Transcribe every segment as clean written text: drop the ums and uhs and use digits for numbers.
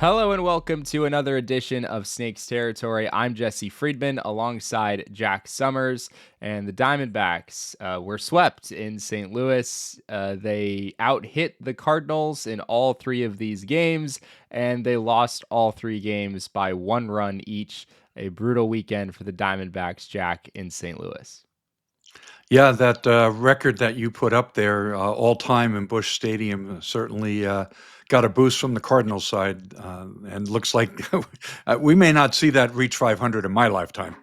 Hello and welcome to another edition of Snakes Territory. I'm Jesse Friedman alongside Jack Summers, and the Diamondbacks were swept in St. Louis. They out-hit the Cardinals in all three of these games, and they lost all three games by 1 run each. A brutal weekend for the Diamondbacks, Jack, in St. Louis. Yeah, that record that you put up there, all time in Busch Stadium, certainly got a boost from the Cardinals side, and looks like we may not see that reach 500 in my lifetime.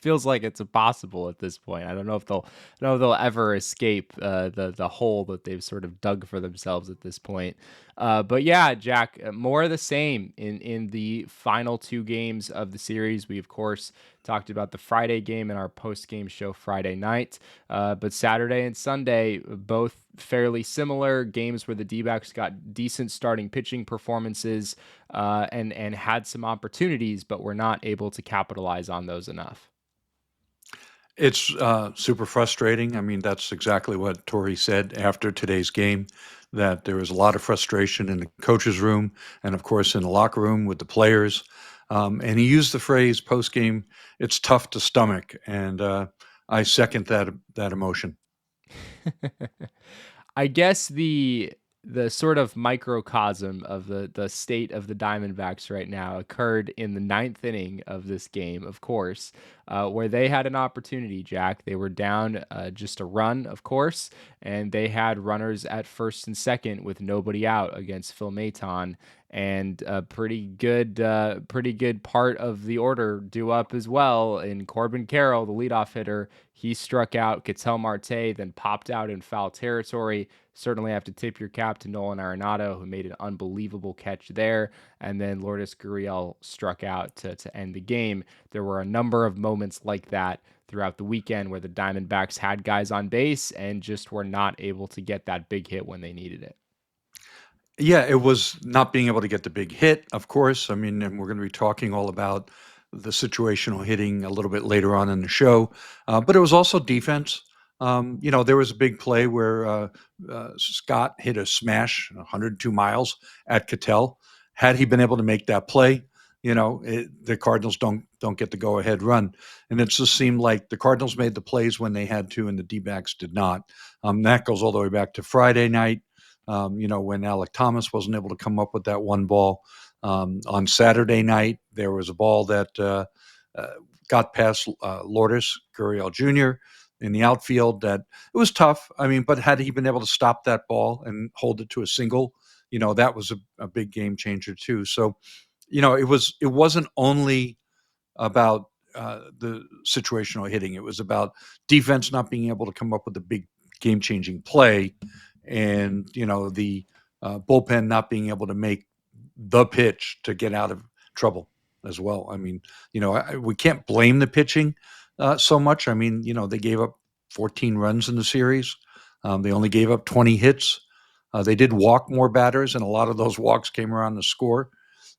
Feels like it's impossible at this point. I don't know if they'll ever escape the hole that they've sort of dug for themselves at this point. But yeah, Jack, more of the same in the final two games of the series. We of course talked about the Friday game in our post game show Friday night, but Saturday and Sunday both fairly similar games where the D-backs got decent starting pitching performances and had some opportunities, but were not able to capitalize on those enough. It's super frustrating. I mean, that's exactly what Torrey said after today's game, that there was a lot of frustration in the coach's room and, of course, in the locker room with the players. And he used the phrase post game, "It's tough to stomach," and I second that emotion. I guess the sort of microcosm of the state of the Diamondbacks right now occurred in the ninth inning of this game, of course, where they had an opportunity, Jack. They were down just a run, of course, and they had runners at first and second with nobody out against Phil Maton, and a pretty good part of the order due up as well. In Corbin Carroll, the leadoff hitter, he struck out Ketel Marte, then popped out in foul territory. Certainly have to tip your cap to Nolan Arenado, who made an unbelievable catch there. And then Lourdes Gurriel struck out to end the game. There were a number of moments like that throughout the weekend where the Diamondbacks had guys on base and just were not able to get that big hit when they needed it. Yeah, it was not being able to get the big hit, of course. I mean, and we're going to be talking all about the situational hitting a little bit later on in the show. But it was also defense. There was a big play where Scott hit a smash 102 miles at Cattell. Had he been able to make that play, the Cardinals don't get the go ahead run, and it just seemed like the Cardinals made the plays when they had to, and the D-backs did not. That goes all the way back to Friday night. When Alec Thomas wasn't able to come up with that one ball. On Saturday night, there was a ball that got past Lourdes Gurriel Jr. in the outfield that it was tough. I mean, but had he been able to stop that ball and hold it to a single, that was a big game changer too. So, it wasn't only about the situational hitting. It was about defense not being able to come up with a big game changing play, and the bullpen not being able to make the pitch to get out of trouble as well. I mean, we can't blame the pitching so much. I mean, they gave up 14 runs in the series. They only gave up 20 hits. They did walk more batters, and a lot of those walks came around the score.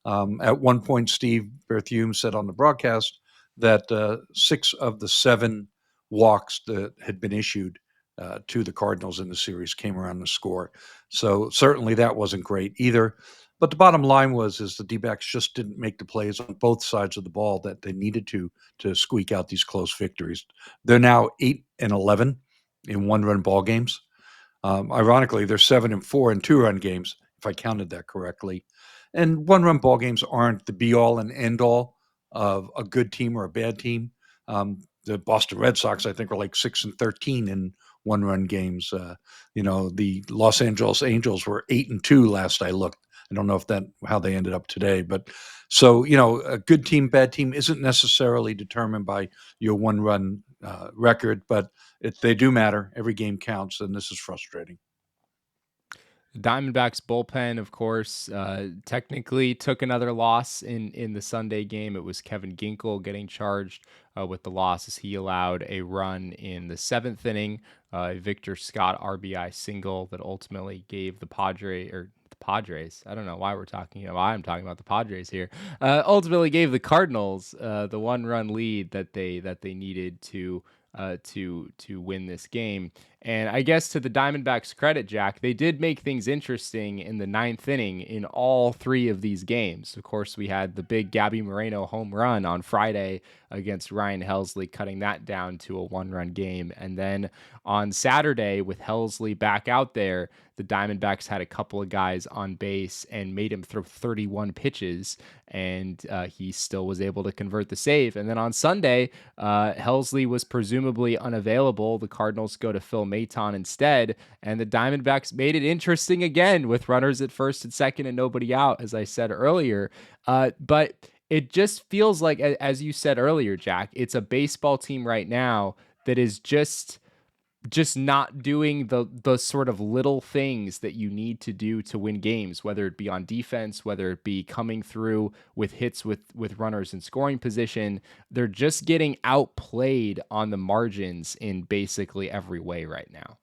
At one point, Steve Berthiaume said on the broadcast that 6 of the 7 walks that had been issued to the Cardinals in the series came around the score. So certainly that wasn't great either. But the bottom line is the D-backs just didn't make the plays on both sides of the ball that they needed to squeak out these close victories. They're now 8-11 in one-run ball games. Ironically, they're 7-4 in two-run games, if I counted that correctly. And one-run ball games aren't the be-all and end-all of a good team or a bad team. The Boston Red Sox, I think, are like 6-13 in one-run games. The Los Angeles Angels were 8-2 last I looked. I don't know if how they ended up today, but so a good team, bad team isn't necessarily determined by your one-run record, but they do matter. Every game counts, and this is frustrating. Diamondbacks bullpen, of course, technically took another loss in the Sunday game. It was Kevin Ginkel getting charged with the loss as he allowed a run in the seventh inning, Victor Scott RBI single that ultimately gave the Padres. I don't know why why I'm talking about the Padres here. Ultimately gave the Cardinals the 1 run lead that they needed to win this game. And I guess to the Diamondbacks' credit, Jack, they did make things interesting in the ninth inning in all three of these games. Of course, we had the big Gabby Moreno home run on Friday against Ryan Helsley, cutting that down to a one-run game. And then on Saturday, with Helsley back out there, the Diamondbacks had a couple of guys on base and made him throw 31 pitches, and he still was able to convert the save. And then on Sunday, Helsley was presumably unavailable. The Cardinals go to Phil Maton instead, and the Diamondbacks made it interesting again with runners at first and second and nobody out, as I said earlier. But it just feels like, as you said earlier, Jack, it's a baseball team right now that is just not doing the sort of little things that you need to do to win games, whether it be on defense, whether it be coming through with hits with runners in scoring position. They're just getting outplayed on the margins in basically every way right now.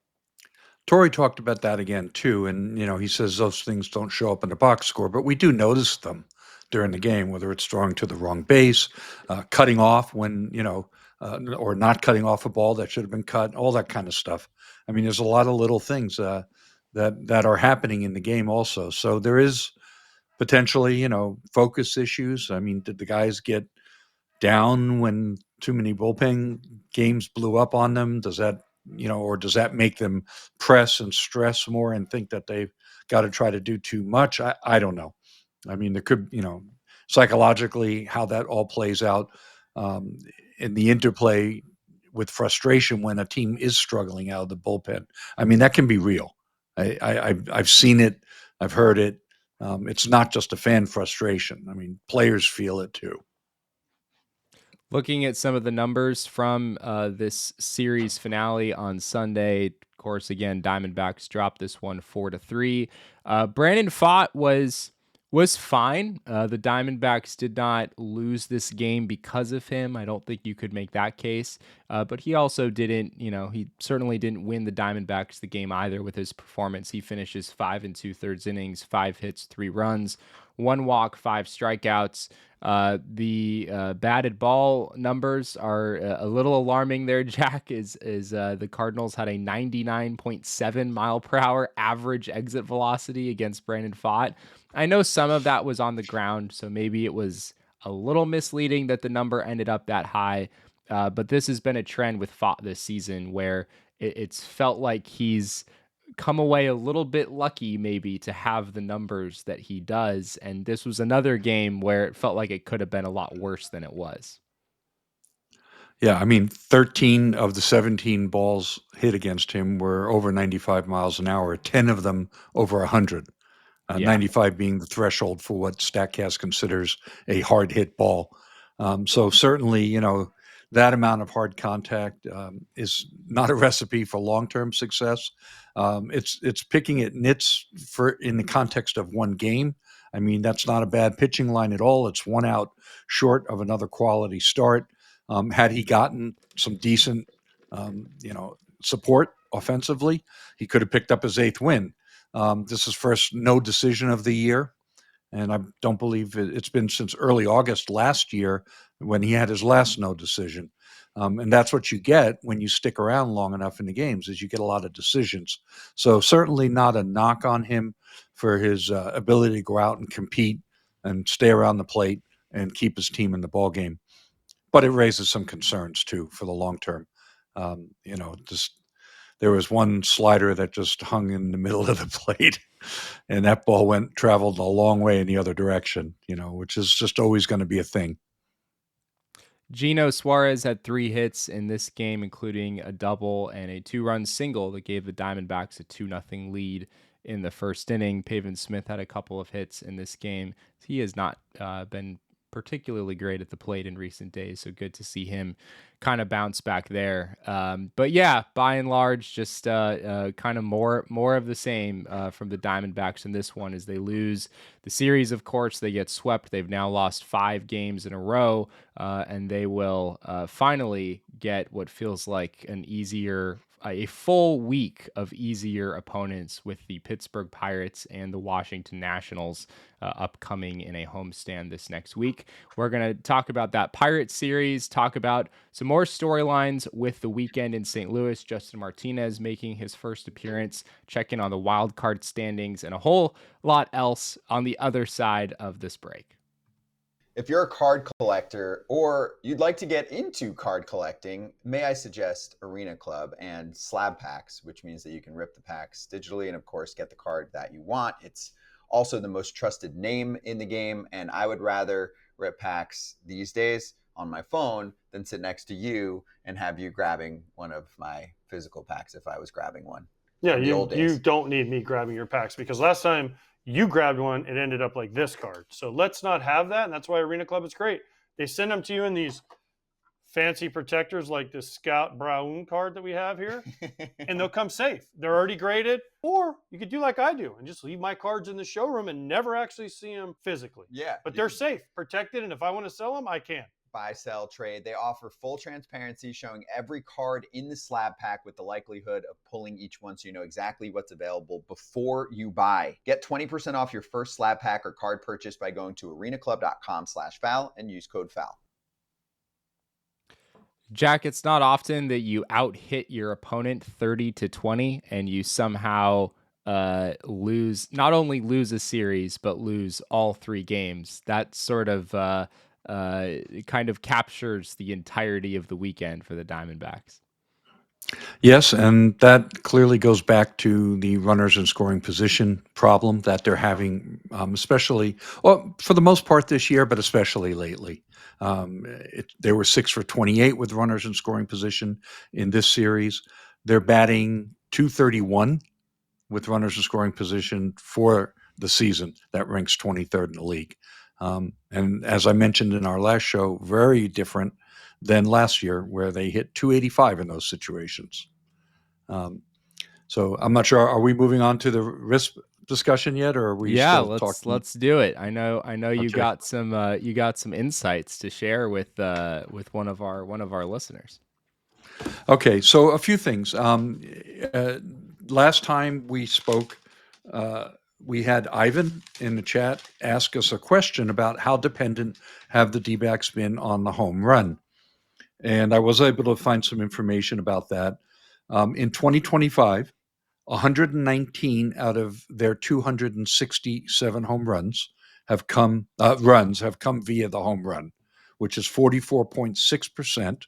Torrey talked about that again too, and he says those things don't show up in the box score, but we do notice them during the game, whether it's throwing to the wrong base, cutting off when or not cutting off a ball that should have been cut, all that kind of stuff. I mean, there's a lot of little things that are happening in the game also. So there is potentially, focus issues. I mean, did the guys get down when too many bullpen games blew up on them? Does that, or does that make them press and stress more and think that they've got to try to do too much? I don't know. I mean, there could, psychologically how that all plays out um, in the interplay with frustration when a team is struggling out of the bullpen. I mean, that can be real. I've seen it. I've heard it. It's not just a fan frustration. I mean, players feel it too. Looking at some of the numbers from this series finale on Sunday, of course, again, Diamondbacks dropped this one 4-3. Brandon Pfaadt was fine. The Diamondbacks did not lose this game because of him. I don't think you could make that case. But he also didn't, he certainly didn't win the Diamondbacks the game either with his performance. He finishes 5 2/3 innings, 5 hits, 3 runs, 1 walk, 5 strikeouts. The batted ball numbers are a little alarming there, Jack. Is the Cardinals had a 99.7 mile per hour average exit velocity against Brandon Pfaadt. I know some of that was on the ground, so maybe it was a little misleading that the number ended up that high. But this has been a trend with Pfaadt this season where it's felt like he's come away a little bit lucky maybe to have the numbers that he does. And this was another game where it felt like it could have been a lot worse than it was. Yeah, I mean, 13 of the 17 balls hit against him were over 95 miles an hour, 10 of them over 100. Yeah. 95 being the threshold for what Statcast considers a hard hit ball. So certainly, that amount of hard contact is not a recipe for long term success. It's picking at nits for in the context of one game. I mean, that's not a bad pitching line at all. It's one out short of another quality start. Had he gotten some decent, support offensively, he could have picked up his eighth win. This is first no decision of the year, and I don't believe it's been since early August last year when he had his last no decision. And that's what you get when you stick around long enough in the games, is you get a lot of decisions. So certainly not a knock on him for his ability to go out and compete and stay around the plate and keep his team in the ball game. But it raises some concerns too for the long term. Just there was one slider that just hung in the middle of the plate, and that ball traveled a long way in the other direction, which is just always going to be a thing. Gino Suarez had 3 hits in this game, including a double and a 2-run single that gave the Diamondbacks a 2-0 lead in the first inning. Pavin Smith had a couple of hits in this game. He has not been particularly great at the plate in recent days, so good to see him kind of bounce back there. But yeah, by and large, just kind of more of the same from the Diamondbacks in this one as they lose the series. Of course, they get swept. They've now lost 5 games in a row, and they will finally get what feels like an easier a full week of easier opponents with the Pittsburgh Pirates and the Washington Nationals upcoming in a homestand this next week. We're going to talk about that Pirates series, talk about some more storylines with the weekend in St. Louis, Justin Martinez making his first appearance, check in on the wild card standings, and a whole lot else on the other side of this break. If you're a card collector or you'd like to get into card collecting, may I suggest Arena Club and slab packs, which means that you can rip the packs digitally and, of course, get the card that you want. It's also the most trusted name in the game, and I would rather rip packs these days on my phone than sit next to you and have you grabbing one of my physical packs if I was grabbing one. Yeah, you don't need me grabbing your packs, because last time you grabbed one, it ended up like this card. So let's not have that, and that's why Arena Club is great. They send them to you in these fancy protectors like this Scout Braun card that we have here, and they'll come safe. They're already graded, or you could do like I do and just leave my cards in the showroom and never actually see them physically. Yeah. But they're safe, protected, and if I want to sell them, I can. Buy, sell, trade. They offer full transparency, showing every card in the slab pack with the likelihood of pulling each one, so you know exactly what's available before you buy. Get 20% off your first slab pack or card purchase by going to arenaclub.com/foul and use code FOUL. Jack, it's not often that you out-hit your opponent 30-20 and you somehow not only lose a series, but lose all 3 games. That sort of kind of captures the entirety of the weekend for the Diamondbacks. Yes, and that clearly goes back to the runners in scoring position problem that they're having, especially, well, for the most part this year, but especially lately. They were 6 for 28 with runners in scoring position in this series. They're batting .231 with runners in scoring position for the season. That ranks 23rd in the league. And as I mentioned in our last show, very different than last year, where they hit .285 in those situations. So I'm not sure. Are we moving on to the risk discussion yet, or are we still talking? Let's do it. I know you Okay. got some insights to share with one of our listeners. Okay, so a few things. Last time we spoke, we had Ivan in the chat ask us a question about how dependent have the D-backs been on the home run. And I was able to find some information about that. In 2025, 119 out of their 267 home runs have come via the home run, which is 44.6%.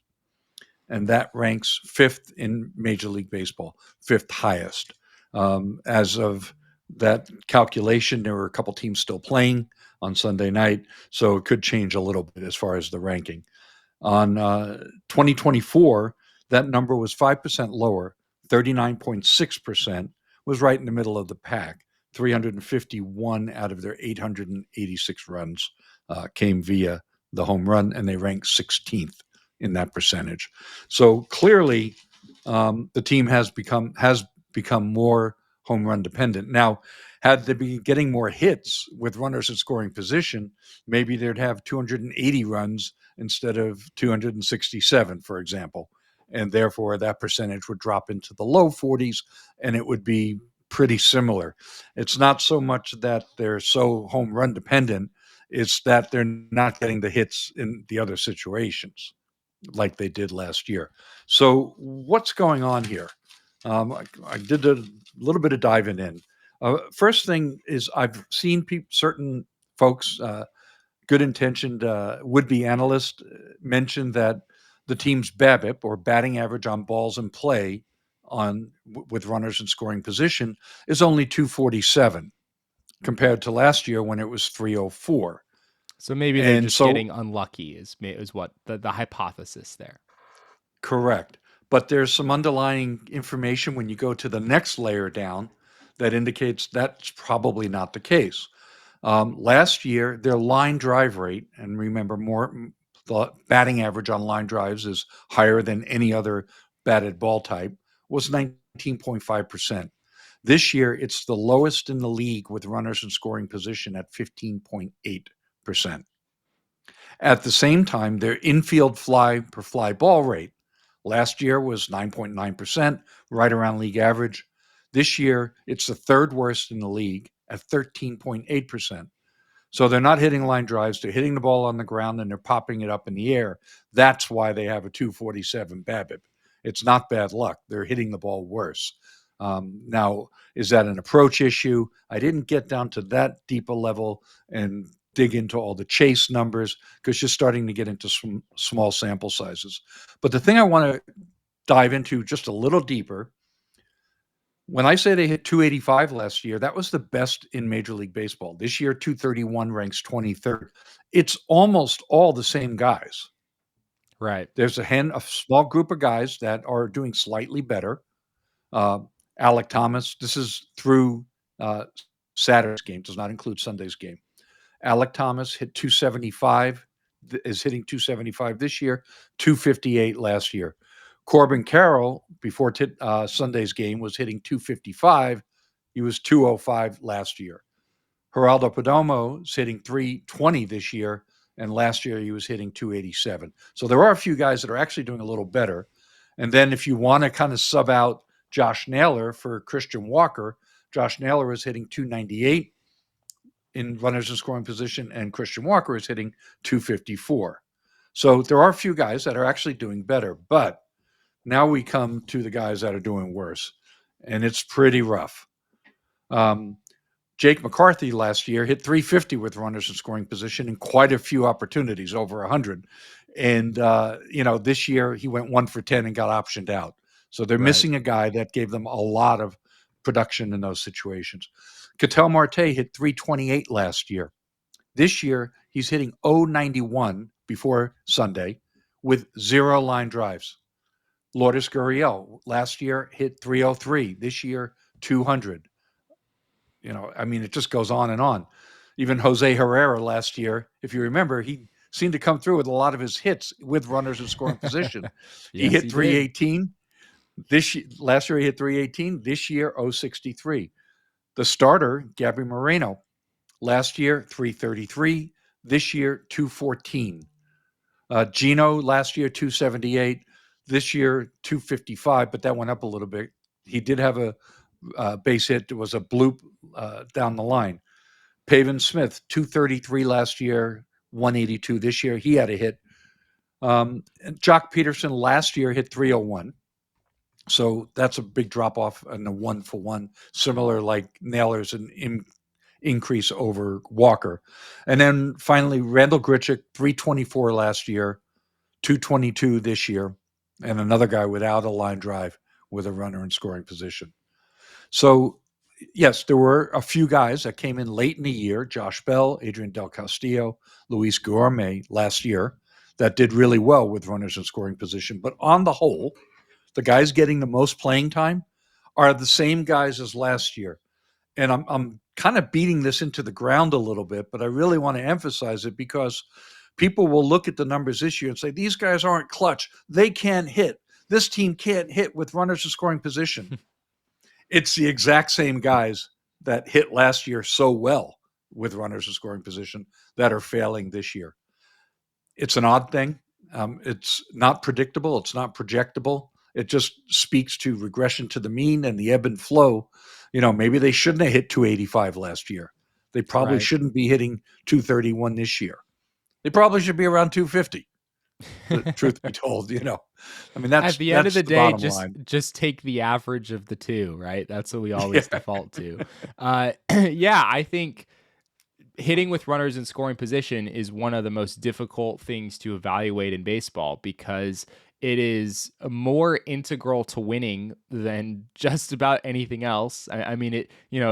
And that ranks 5th in Major League Baseball, 5th highest. As of that calculation, there were a couple teams still playing on Sunday night, so it could change a little bit as far as the ranking. On 2024, that number was 5% lower, 39.6%, was right in the middle of the pack. 351 out of their 886 runs came via the home run, and they ranked 16th in that percentage. So clearly, the team has become more home run dependent. Now, had they been getting more hits with runners in scoring position, maybe they'd have 280 runs instead of 267, for example. And therefore, that percentage would drop into the low 40s, and it would be pretty similar. It's not so much that they're so home run dependent, it's that they're not getting the hits in the other situations like they did last year. So what's going on here? I did a little bit of diving in. First thing is I've seen certain folks, good-intentioned would-be analysts, mention that the team's BABIP, or batting average on balls in play, with runners in scoring position, is only 247 compared to last year when it was 304. So maybe they're just getting unlucky is what the hypothesis there. Correct. But there's some underlying information when you go to the next layer down that indicates that's probably not the case. Last year, their line drive rate, and remember, the batting average on line drives is higher than any other batted ball type, was 19.5%. This year, it's the lowest in the league with runners in scoring position at 15.8%. At the same time, their infield fly per fly ball rate Last year was 9.9%, right around league average. This year, it's the third worst in the league at 13.8%. So they're not hitting line drives. They're hitting the ball on the ground and they're popping it up in the air. That's why they have a 247 BABIP. It's not bad luck. They're hitting the ball worse. Now, is that an approach issue? I didn't get down to that deep a level and dig into all the chase numbers because you're starting to get into some small sample sizes. But the thing I want to dive into just a little deeper, when I say they hit 285 last year, that was the best in Major League Baseball. This year, 231 ranks 23rd. It's almost all the same guys. Right. There's a small group of guys that are doing slightly better. Alec Thomas, this is through Saturday's game, does not include Sunday's game. Alec Thomas hit 275, is hitting 275 this year, 258 last year. Corbin Carroll, before Sunday's game, was hitting 255. He was 205 last year. Geraldo Perdomo is hitting 320 this year, and last year he was hitting 287. So there are a few guys that are actually doing a little better. And then if you want to kind of sub out Josh Naylor for Christian Walker, Josh Naylor is hitting 298 in runners in scoring position, and Christian Walker is hitting 254. So there are a few guys that are actually doing better, but now we come to the guys that are doing worse, and it's pretty rough. Jake McCarthy last year hit 350 with runners in scoring position in quite a few opportunities, over 100. And, this year he went 1 for 10 and got optioned out. So they're missing a guy that gave them a lot of production in those situations. Ketel Marte hit 328 last year. This year, he's hitting 091 before Sunday with 0 line drives. Lourdes Gurriel last year hit 303. This year, 200. It just goes on and on. Even Jose Herrera last year, if you remember, he seemed to come through with a lot of his hits with runners in scoring position. He hit 318. Last year he hit 318. This year, 063. The starter, Gabby Moreno, last year, 333. This year, 214. Gino, last year, 278. This year, 255, but that went up a little bit. He did have a base hit. It was a bloop down the line. Pavin Smith, 233 last year, 182 this year. He had a hit. Jock Peterson last year hit 301. So that's a big drop off and a 1-for-1, similar like Naylor's an increase over Walker. And then finally, Randall Grichuk, 324 last year, 222 this year, and another guy without a line drive with a runner in scoring position. So, yes, there were a few guys that came in late in the year, Josh Bell, Adrian Del Castillo, Luis Gourmet last year, that did really well with runners in scoring position. But on the whole, the guys getting the most playing time are the same guys as last year. And I'm kind of beating this into the ground a little bit, but I really want to emphasize it because people will look at the numbers this year and say, these guys aren't clutch. They can't hit. This team can't hit with runners in scoring position. It's the exact same guys that hit last year so well with runners in scoring position that are failing this year. It's an odd thing. It's not predictable. It's not projectable. It just speaks to regression to the mean and the ebb and flow. Maybe they shouldn't have hit 285 last year. They probably shouldn't be hitting 231 this year. They probably should be around 250. The truth be told, that's at the end of the day, line. just take the average of the two, right? That's what we always default to. I think hitting with runners in scoring position is one of the most difficult things to evaluate in baseball because it is more integral to winning than just about anything else. It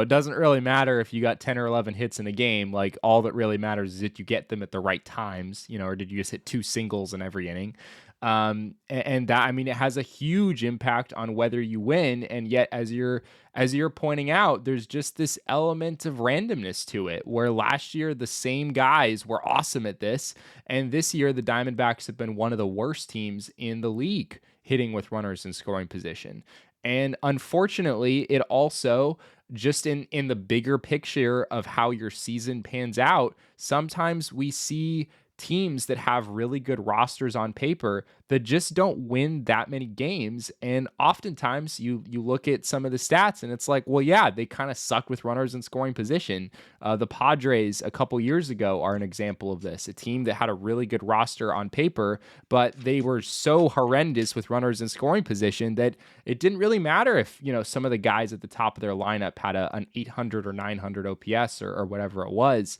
doesn't really matter if you got 10 or 11 hits in a game. Like, all that really matters is that you get them at the right times, or did you just hit 2 singles in every inning? And that, it has a huge impact on whether you win. And yet, as you're pointing out, there's just this element of randomness to it, where last year the same guys were awesome at this, and this year the Diamondbacks have been one of the worst teams in the league hitting with runners in scoring position. And unfortunately, it also, just in the bigger picture of how your season pans out, sometimes we see teams that have really good rosters on paper that just don't win that many games. And oftentimes you look at some of the stats and it's like, well, yeah, they kind of suck with runners in scoring position. The Padres a couple years ago are an example of this, a team that had a really good roster on paper, but they were so horrendous with runners in scoring position that it didn't really matter if, some of the guys at the top of their lineup had an 800 or 900 OPS or whatever it was.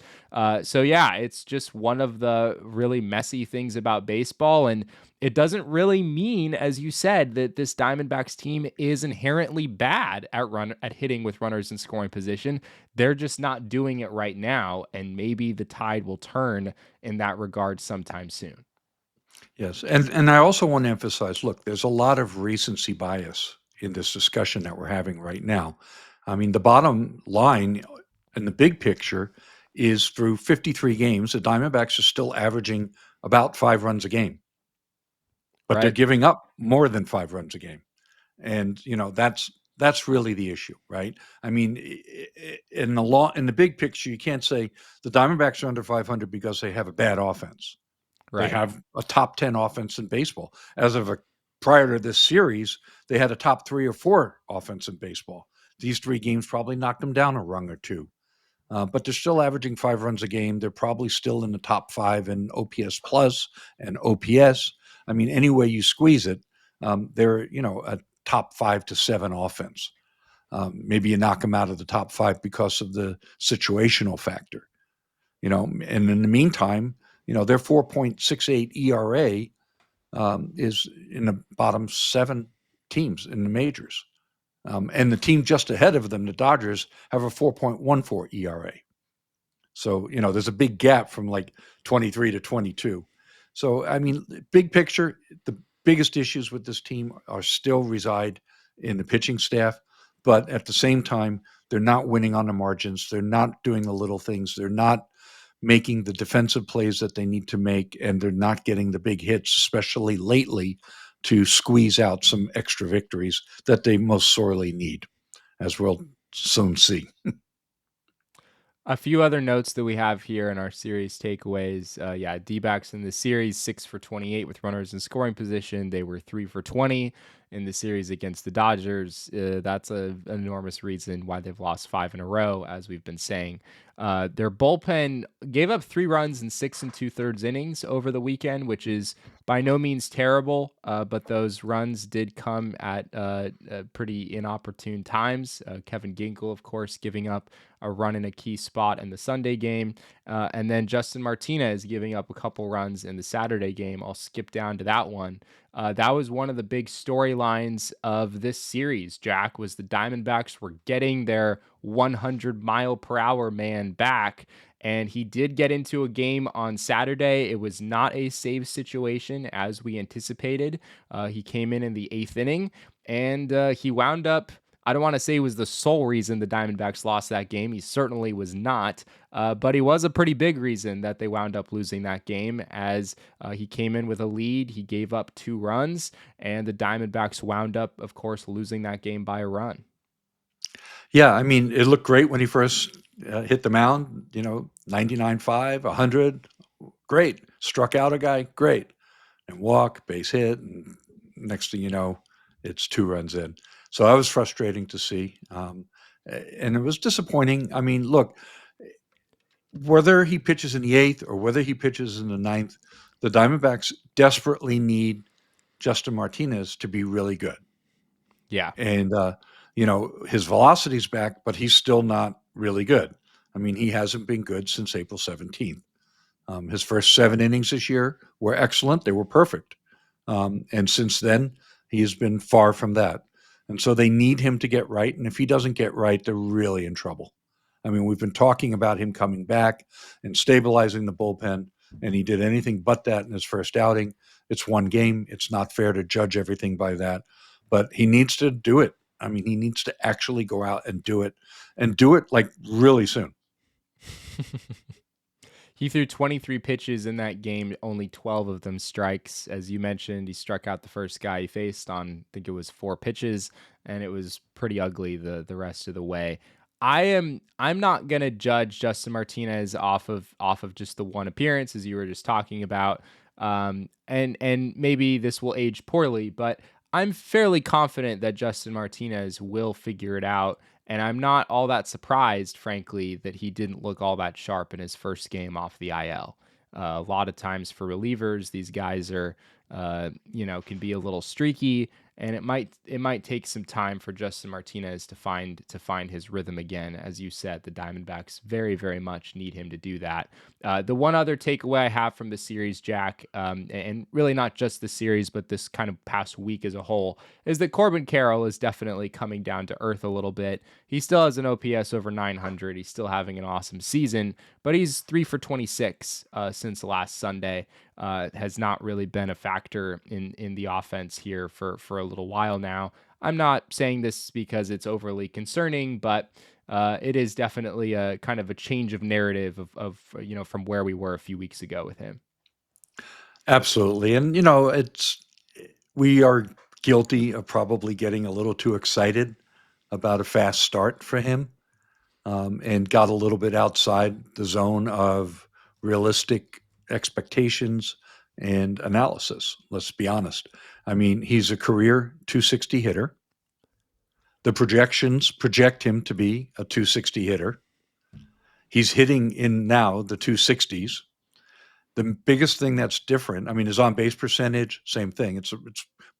So yeah, it's just one of the really messy things about baseball. And it doesn't really mean, as you said, that this Diamondbacks team is inherently bad at hitting with runners in scoring position. They're just not doing it right now. And maybe the tide will turn in that regard sometime soon. Yes. And I also want to emphasize, look, there's a lot of recency bias in this discussion that we're having right now. I mean, the bottom line in the big picture is through 53 games, the Diamondbacks are still averaging about 5 runs a game, but they're Right. giving up more than 5 runs a game. And, that's really the issue, right? I mean, in the big picture, you can't say the Diamondbacks are under 500 because they have a bad offense. They Right. have a top 10 offense in baseball. Prior to this series, they had a top 3 or 4 offense in baseball. These 3 games probably knocked them down a rung or two. But they're still averaging 5 runs a game. They're probably still in the top 5 in OPS plus and OPS. I mean, any way you squeeze it, they're, a top 5 to 7 offense. Maybe you knock them out of the top 5 because of the situational factor, and in the meantime, their 4.68 ERA is in the bottom 7 teams in the majors. And the team just ahead of them, the Dodgers, have a 4.14 ERA. So, there's a big gap from like 23 to 22. So, I mean, big picture, the biggest issues with this team are still reside in the pitching staff. But at the same time, they're not winning on the margins. They're not doing the little things. They're not making the defensive plays that they need to make, and they're not getting the big hits, especially lately, to squeeze out some extra victories that they most sorely need, as we'll soon see. A few other notes that we have here in our series takeaways. D-backs in the series 6 for 28 with runners in scoring position. They were 3 for 20 in the series against the Dodgers. That's an enormous reason why they've lost 5 in a row, as we've been saying. Their bullpen gave up 3 runs in 6 2/3 innings over the weekend, which is by no means terrible, but those runs did come at pretty inopportune times. Kevin Ginkel, of course, giving up a run in a key spot in the Sunday game, and then Justin Martinez giving up a couple runs in the Saturday game. I'll skip down to that one. That was one of the big storylines of this series, Jack, was the Diamondbacks were getting their 100-mile-per-hour man back, and he did get into a game on Saturday. It was not a save situation as we anticipated. He came in the 8th inning, and he wound up, I don't want to say he was the sole reason the Diamondbacks lost that game. He certainly was not, but he was a pretty big reason that they wound up losing that game, as he came in with a lead. He gave up 2 runs, and the Diamondbacks wound up, of course, losing that game by a run. Yeah, I mean, it looked great when he first hit the mound, 99.5, 100, great. Struck out a guy, great. And walk, base hit, and next thing you know, it's 2 runs in. So that was frustrating to see. And it was disappointing. I mean, look, whether he pitches in the 8th or whether he pitches in the 9th, the Diamondbacks desperately need Justin Martinez to be really good. Yeah. And, his velocity's back, but he's still not really good. I mean, he hasn't been good since April 17th. His first 7 innings this year were excellent. They were perfect. And since then, he has been far from that. And so they need him to get right. And if he doesn't get right, they're really in trouble. I mean, we've been talking about him coming back and stabilizing the bullpen, and he did anything but that in his first outing. It's 1 game. It's not fair to judge everything by that. But he needs to do it. I mean, he needs to actually go out and do it like really soon. He threw 23 pitches in that game, only 12 of them strikes. As you mentioned, he struck out the first guy he faced on, I think it was 4 pitches, and it was pretty ugly the rest of the way. I'm not gonna judge Justin Martinez off of just the one appearance, as you were just talking about. And maybe this will age poorly, but I'm fairly confident that Justin Martinez will figure it out. And I'm not all that surprised, frankly, that he didn't look all that sharp in his first game off the IL. A lot of times for relievers, these guys are, can be a little streaky, and it might take some time for Justin Martinez to find his rhythm again. As you said, the Diamondbacks very, very much need him to do that. The one other takeaway I have from the series, Jack, and really not just the series, but this kind of past week as a whole, is that Corbin Carroll is definitely coming down to earth a little bit. He still has an OPS over 900. He's still having an awesome season, but he's 3 for 26 since last Sunday. Has not really been a factor in the offense here for a little while now. I'm not saying this because it's overly concerning, but it is definitely a kind of a change of narrative of from where we were a few weeks ago with him. Absolutely. And, we are guilty of probably getting a little too excited about a fast start for him, and got a little bit outside the zone of realistic expectations and analysis. Let's be honest. I mean, he's a career 260 hitter. The projections project him to be a 260 hitter. He's hitting in now the 260s. The biggest thing that's different, I mean, his on base percentage, same thing. It's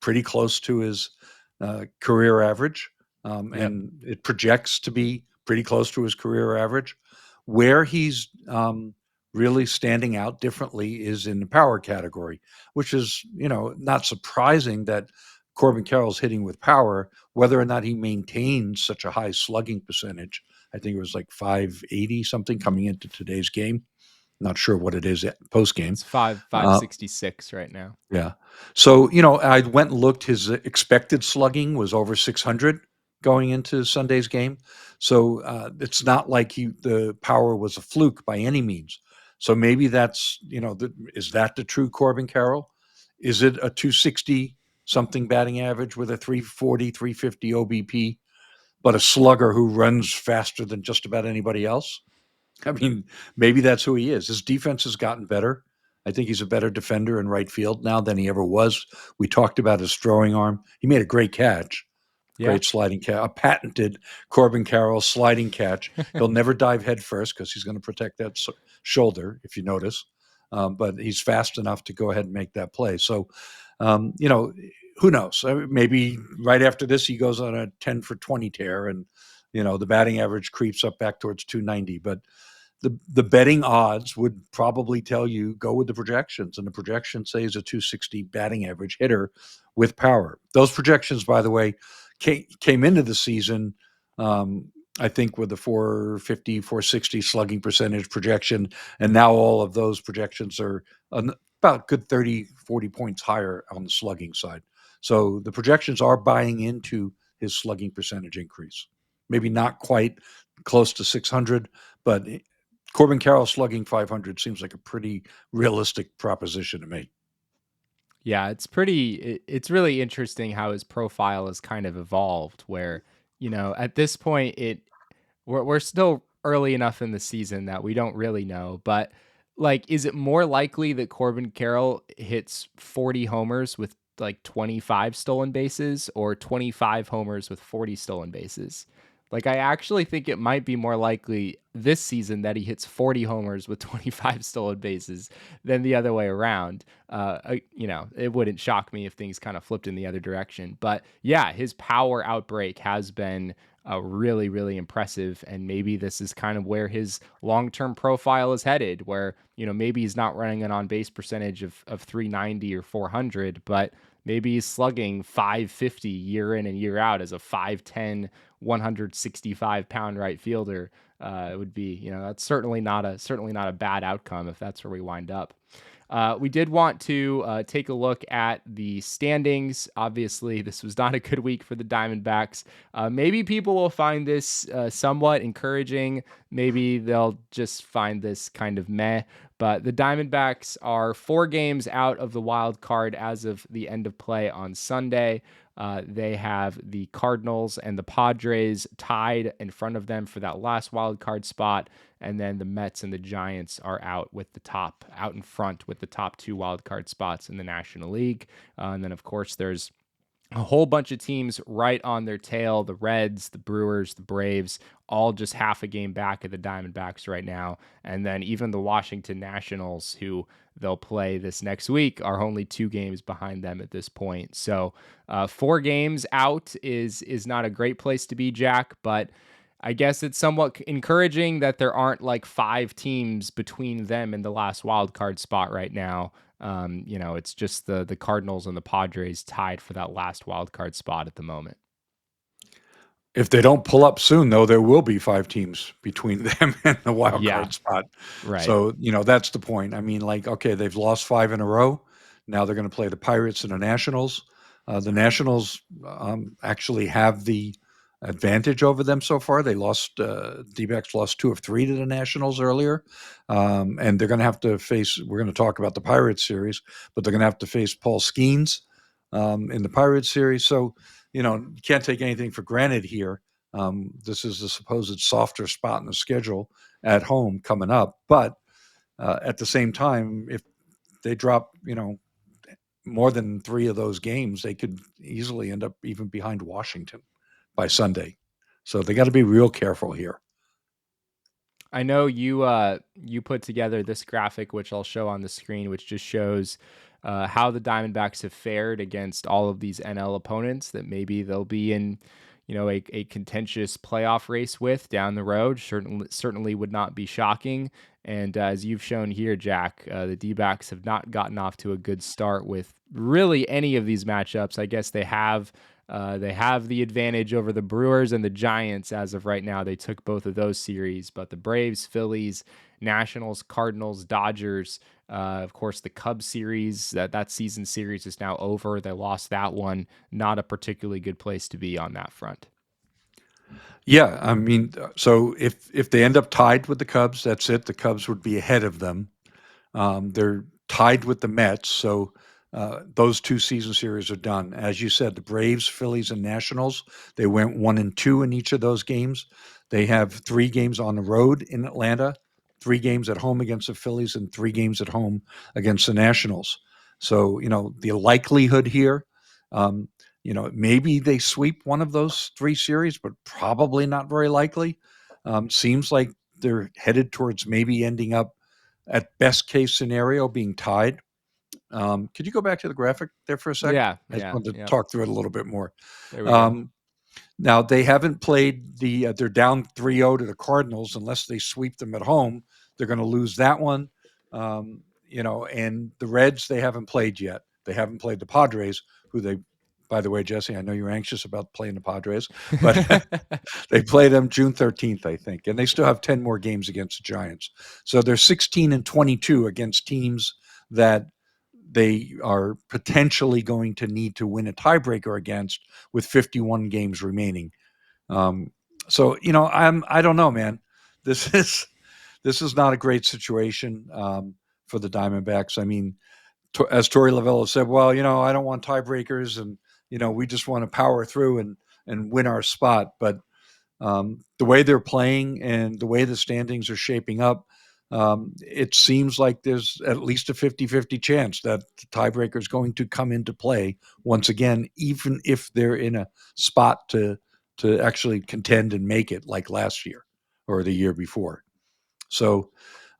pretty close to his career average, and it projects to be pretty close to his career average. Where he's really standing out differently is in the power category, which is, not surprising that Corbin Carroll's hitting with power. Whether or not he maintains such a high slugging percentage, I think it was like 580 something coming into today's game. Not sure what it is post game. It's 566 right now. Yeah. So, I went and looked. His expected slugging was over 600 going into Sunday's game. So it's not like the power was a fluke by any means. So maybe that's, is that the true Corbin Carroll? Is it a 260 something batting average with a 340, 350 OBP, but a slugger who runs faster than just about anybody else? I mean, maybe that's who he is. His defense has gotten better. I think he's a better defender in right field now than he ever was. We talked about his throwing arm. He made a great catch, great sliding catch, a patented Corbin Carroll sliding catch. He'll never dive head first because he's going to protect that shoulder, if you notice. But he's fast enough to go ahead and make that play. So, who knows? Maybe right after this, he goes on a 10 for 20 tear and, the batting average creeps up back towards 290. But the betting odds would probably tell you go with the projections, and the projections say he's a 260 batting average hitter with power. Those projections, by the way, came into the season, I think, with the 450, 460 slugging percentage projection, and now all of those projections are about good 30, 40 points higher on the slugging side. So the projections are buying into his slugging percentage increase. Maybe not quite close to 600, but Corbin Carroll slugging 500 seems like a pretty realistic proposition to me. Yeah, it's really interesting how his profile has kind of evolved where, at this point we're still early enough in the season that we don't really know, but like, is it more likely that Corbin Carroll hits 40 homers with like 25 stolen bases or 25 homers with 40 stolen bases? Like, I actually think it might be more likely this season that he hits 40 homers with 25 stolen bases than the other way around. It wouldn't shock me if things kind of flipped in the other direction. But yeah, his power outbreak has been really, really impressive. And maybe this is kind of where his long-term profile is headed, where, maybe he's not running an on-base percentage of 390 or 400, but maybe he's slugging 550 year in and year out as a 5'10", 165-pound right fielder. It would be, that's certainly not a bad outcome if that's where we wind up. We did want to take a look at the standings. Obviously, this was not a good week for the Diamondbacks. Maybe people will find this somewhat encouraging. Maybe they'll just find this kind of meh. But the Diamondbacks are 4 games out of the wild card as of the end of play on Sunday. They have the Cardinals and the Padres tied in front of them for that last wild card spot. And then the Mets and the Giants are out in front with the top 2 wild card spots in the National League. And then, of course, there's a whole bunch of teams right on their tail. The Reds, the Brewers, the Braves, all just half a game back of the Diamondbacks right now. And then even the Washington Nationals, who they'll play this next week, are only 2 games behind them at this point. So 4 games out is not a great place to be, Jack, but I guess it's somewhat encouraging that there aren't like 5 teams between them and the last wild card spot right now. It's just the Cardinals and the Padres tied for that last wild card spot at the moment. If they don't pull up soon, though, there will be 5 teams between them and the wild card spot. Right. So, that's the point. I mean, like, okay, they've lost 5 in a row. Now they're going to play the Pirates and the Nationals. The Nationals actually have the advantage over them so far. They lost, D-backs lost 2 of 3 to the Nationals earlier. And they're going to have to face, we're going to talk about the Pirates series, but they're going to have to face Paul Skenes in the Pirates series. So, you can't take anything for granted here. This is the supposed softer spot in the schedule at home coming up. But at the same time, if they drop, more than 3 of those games, they could easily end up even behind Washington by Sunday. So they got to be real careful here. I know you put together this graphic, which I'll show on the screen, which just shows how the Diamondbacks have fared against all of these NL opponents that maybe they'll be in, a contentious playoff race with down the road. Certainly would not be shocking. And as you've shown here, Jack, the D-backs have not gotten off to a good start with really any of these matchups. I guess they have the advantage over the Brewers and the Giants as of right now. They took both of those series, but the Braves, Phillies, Nationals, Cardinals, Dodgers, of course, the Cubs series, that season series is now over. They lost that one. Not a particularly good place to be on that front. Yeah, I mean, so if they end up tied with the Cubs, that's it. The Cubs would be ahead of them. They're tied with the Mets, so those 2 season series are done. As you said, the Braves, Phillies, and Nationals, they went 1-2 in each of those games. They have 3 games on the road in Atlanta, 3 games at home against the Phillies, and 3 games at home against the Nationals. So, the likelihood here, maybe they sweep one of those 3 series, but probably not very likely. Seems like they're headed towards maybe ending up at best case scenario being tied. Could you go back to the graphic there for a second? Yeah. I just wanted to talk through it a little bit more. There we go. Now they haven't played they're down 3-0 to the Cardinals. Unless they sweep them at home, they're going to lose that one. And the Reds, they haven't played yet. They haven't played the Padres, by the way, Jesse, I know you're anxious about playing the Padres, but they play them June 13th, I think, and they still have 10 more games against the Giants. So they're 16-22 against teams that they are potentially going to need to win a tiebreaker against with 51 games remaining. So, I don't know, man. This is not a great situation for the Diamondbacks. I mean, as Torey Lovullo said, well, I don't want tiebreakers, and we just want to power through and win our spot. But the way they're playing and the way the standings are shaping up, it seems like there's at least a 50-50 chance that the tiebreaker is going to come into play once again, even if they're in a spot to actually contend and make it like last year or the year before. So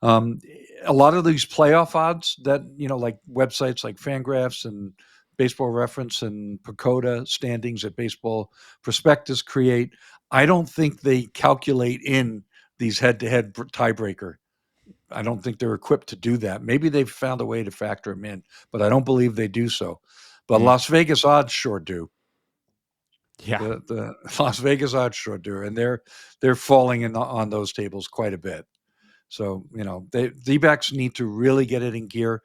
a lot of these playoff odds that, like websites like Fangraphs and Baseball Reference and Pacoda standings at Baseball Prospectus create, I don't think they calculate in these head-to-head tiebreaker. I don't think they're equipped to do that. Maybe they've found a way to factor them in, but I don't believe they do so. But Las Vegas odds sure do. Yeah, the Las Vegas odds sure do, and they're falling on those tables quite a bit. So, the D-backs need to really get it in gear.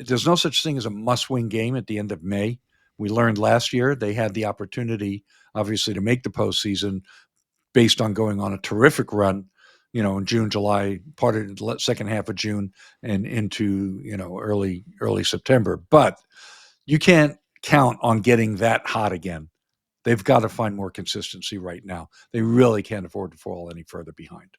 There's no such thing as a must-win game at the end of May. We learned last year they had the opportunity, obviously, to make the postseason based on going on a terrific run, in June, July, part of the second half of June and into, early September. But you can't count on getting that hot again. They've got to find more consistency right now. They really can't afford to fall any further behind.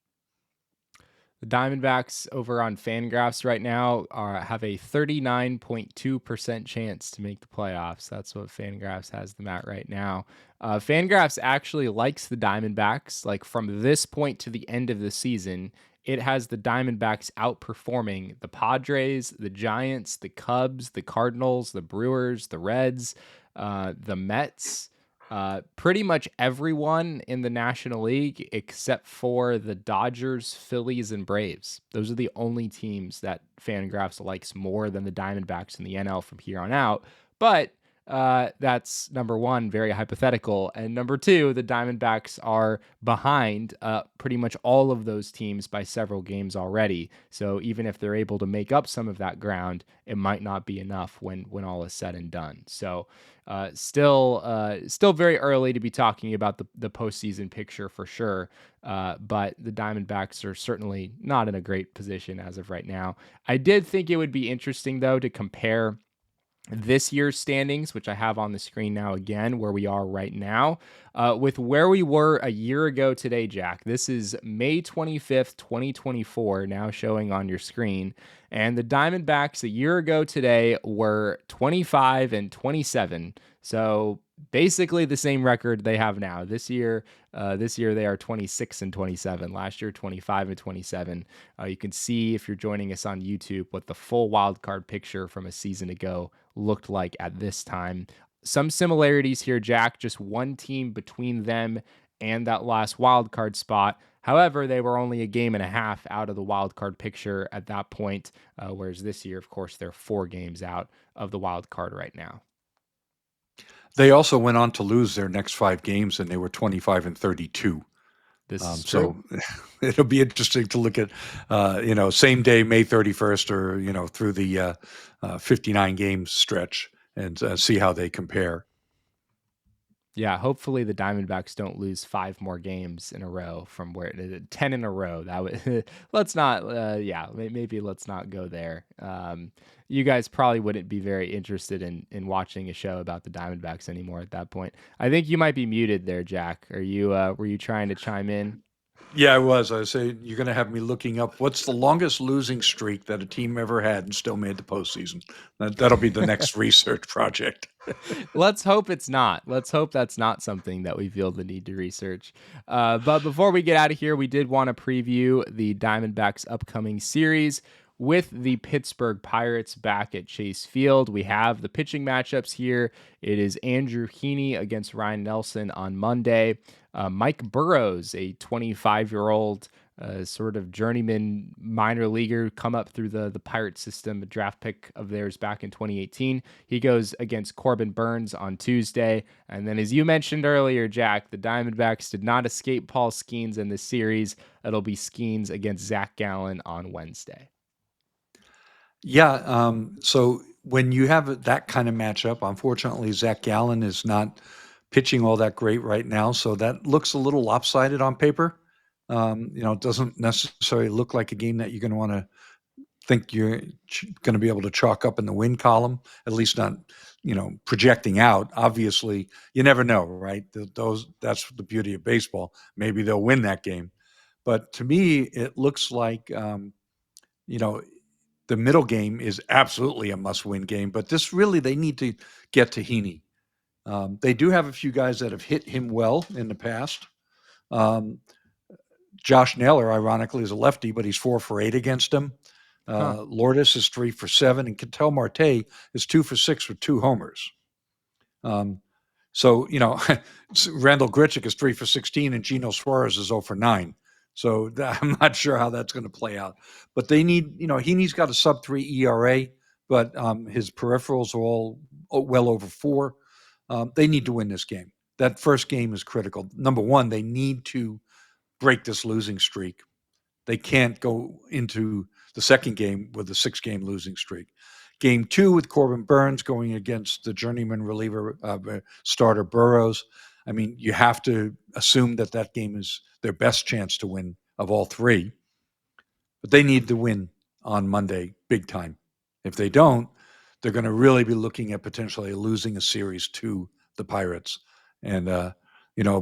The Diamondbacks over on Fangraphs right now have a 39.2% chance to make the playoffs. That's what Fangraphs has them at right now. Fangraphs actually likes the Diamondbacks. Like from this point to the end of the season, it has the Diamondbacks outperforming the Padres, the Giants, the Cubs, the Cardinals, the Brewers, the Reds, the Mets. Pretty much everyone in the National League except for the Dodgers, Phillies, and Braves. Those are the only teams that Fangraphs likes more than the Diamondbacks in the NL from here on out. But that's number one, very hypothetical. And number two, the Diamondbacks are behind pretty much all of those teams by several games already. So even if they're able to make up some of that ground, it might not be enough when all is said and done. So still very early to be talking about the postseason picture for sure. But the Diamondbacks are certainly not in a great position as of right now. I did think it would be interesting though to compare this year's standings, which I have on the screen now again, where we are right now, with where we were a year ago today, Jack. This is May 25th, 2024, now showing on your screen. And the Diamondbacks a year ago today were 25 and 27. So basically the same record they have now. This year they are 26 and 27. Last year, 25 and 27. You can see if you're joining us on YouTube what the full wild card picture from a season ago looked like at this time. Some similarities here, Jack. Just one team between them and that last wild card spot. However, they were only a game and a half out of the wild card picture at that point, whereas this year, of course, they're 4 games out of the wild card right now. They also went on to lose their next 5 games, and they were 25 and 32. This is so true. It'll be interesting to look at, same day, May 31st, or through the 59 game stretch, and see how they compare. Yeah, hopefully the Diamondbacks don't lose 5 more games in a row from where 10 in a row. That would let's not. Maybe let's not go there. You guys probably wouldn't be very interested in watching a show about the Diamondbacks anymore at that point. I think you might be muted there, Jack. Are you? Were you trying to chime in? Yeah, I was. I was saying you're going to have me looking up what's the longest losing streak that a team ever had and still made the postseason. That'll be the next research project. Let's hope it's not. Let's hope that's not something that we feel the need to research. But before we get out of here, we did want to preview the Diamondbacks' upcoming series with the Pittsburgh Pirates back at Chase Field. We have the pitching matchups here. It is Andrew Heaney against Ryan Nelson on Monday. Mike Burrows, a 25-year-old sort of journeyman minor leaguer, come up through the Pirate system, a draft pick of theirs back in 2018. He goes against Corbin Burns on Tuesday. And then, as you mentioned earlier, Jack, the Diamondbacks did not escape Paul Skenes in this series. It'll be Skenes against Zach Gallen on Wednesday. Yeah. So when you have that kind of matchup, unfortunately, Zach Gallen is not pitching all that great right now. So that looks a little lopsided on paper. It doesn't necessarily look like a game that you're going to want to think you're going to be able to chalk up in the win column, at least not, projecting out. Obviously, you never know, right? That's the beauty of baseball. Maybe they'll win that game. But to me, it looks like, the middle game is absolutely a must-win game, but this really, they need to get to Heaney. They do have a few guys that have hit him well in the past. Josh Naylor, ironically, is a lefty, but he's 4 for 8 against him. Lourdes is 3 for 7, and Ketel Marte is 2 for 6 with 2 homers. Randall Grichuk is 3 for 16, and Gino Suarez is 0 for 9. So I'm not sure how that's going to play out. But they need, Heaney's got a sub-3 ERA, but his peripherals are all well over 4. They need to win this game. That first game is critical. Number one, they need to break this losing streak. They can't go into the second game with a 6-game losing streak. Game 2 with Corbin Burns going against the journeyman reliever starter Burrows. I mean, you have to assume that game is their best chance to win of all 3. But they need to win on Monday big time. If they don't, they're going to really be looking at potentially losing a series to the Pirates. And,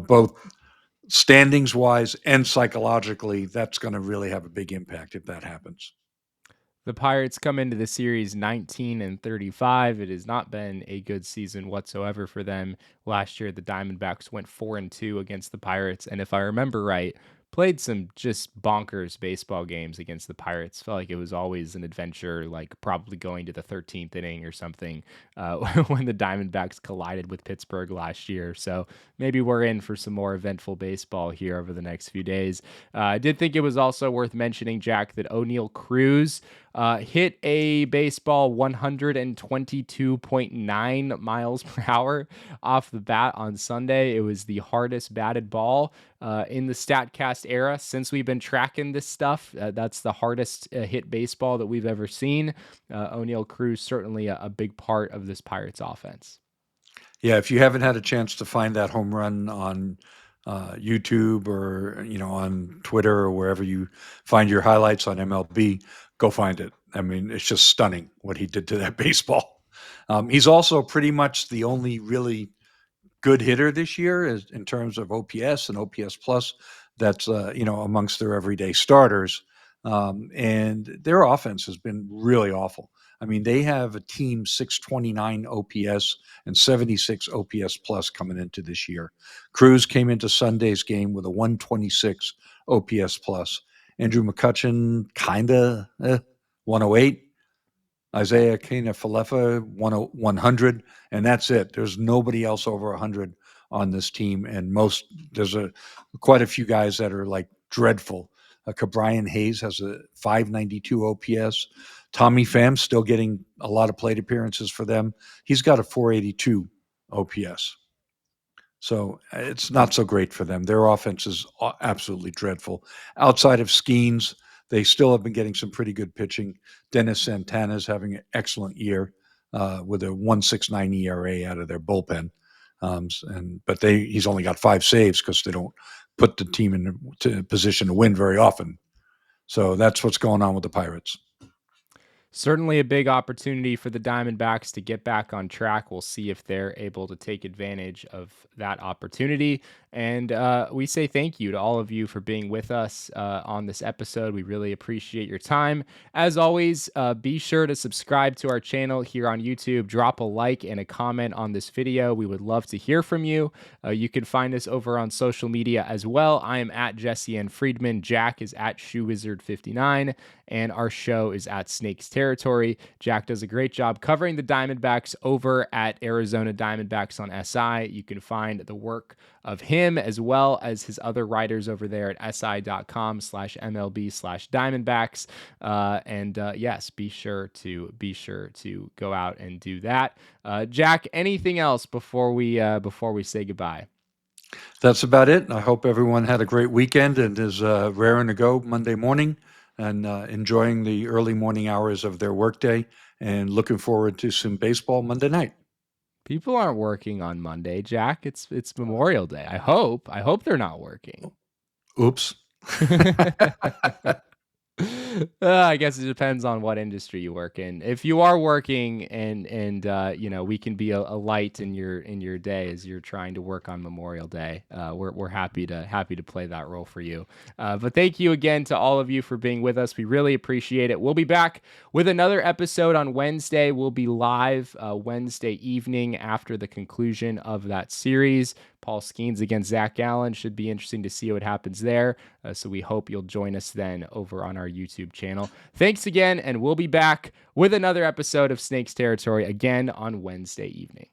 both standings wise and psychologically, that's going to really have a big impact if that happens. The Pirates come into the series 19-35. It has not been a good season whatsoever for them. Last year, the Diamondbacks went 4-2 against the Pirates, and if I remember right, played some just bonkers baseball games against the Pirates. Felt like it was always an adventure, like probably going to the 13th inning or something when the Diamondbacks collided with Pittsburgh last year. So maybe we're in for some more eventful baseball here over the next few days. I did think it was also worth mentioning, Jack, that O'Neal Cruz hit a baseball 122.9 miles per hour off the bat on Sunday. It was the hardest batted ball in the StatCast era since we've been tracking this stuff. That's the hardest hit baseball that we've ever seen. O'Neal Cruz certainly a big part of this Pirates offense. Yeah, if you haven't had a chance to find that home run on YouTube or on Twitter or wherever you find your highlights on MLB, go find it. I mean, it's just stunning what he did to that baseball. He's also pretty much the only really good hitter this year in terms of OPS and OPS plus. That's amongst their everyday starters, and their offense has been really awful. I mean, they have a team 629 OPS and 76 OPS plus coming into this year. Cruz came into Sunday's game with a 126 OPS plus. Andrew McCutchen, kinda 108. Isaiah Kina-Falefa, 100, and that's it. There's nobody else over 100 on this team, and there's quite a few guys that are like dreadful. Cabrian Hayes has a 592 OPS. Tommy Pham's still getting a lot of plate appearances for them. He's got a 482 OPS. So it's not so great for them. Their offense is absolutely dreadful. Outside of Skenes, they still have been getting some pretty good pitching. Dennis Santana's having an excellent year with a 1.69 ERA out of their bullpen. But he's only got 5 saves because they don't put the team in a position to win very often. So that's what's going on with the Pirates. Certainly a big opportunity for the Diamondbacks to get back on track. We'll see if they're able to take advantage of that opportunity. And we say thank you to all of you for being with us on this episode. We really appreciate your time. As always, be sure to subscribe to our channel here on YouTube. Drop a like and a comment on this video. We would love to hear from you. You can find us over on social media as well. I am at Jesse N. Friedman. Jack is at ShoeWizard59. And our show is at Snakes Territory. Jack does a great job covering the Diamondbacks over at Arizona Diamondbacks on SI. You can find the work of him as well as his other writers over there at si.com/MLB/Diamondbacks. Yes, be sure to go out and do that. Jack, anything else before we say goodbye? That's about it. I hope everyone had a great weekend and is raring to go Monday morning and enjoying the early morning hours of their workday and looking forward to some baseball Monday night. People aren't working on Monday, Jack. It's Memorial Day. I hope they're not working. Oops. I guess it depends on what industry you work in. If you are working and we can be a light in your day as you're trying to work on Memorial Day. We're happy to play that role for you. But thank you again to all of you for being with us. We really appreciate it. We'll be back with another episode on Wednesday. We'll be live Wednesday evening after the conclusion of that series. Paul Skenes against Zach Allen. Should be interesting to see what happens there. So we hope you'll join us then over on our YouTube channel. Thanks again, and we'll be back with another episode of Snakes Territory again on Wednesday evening.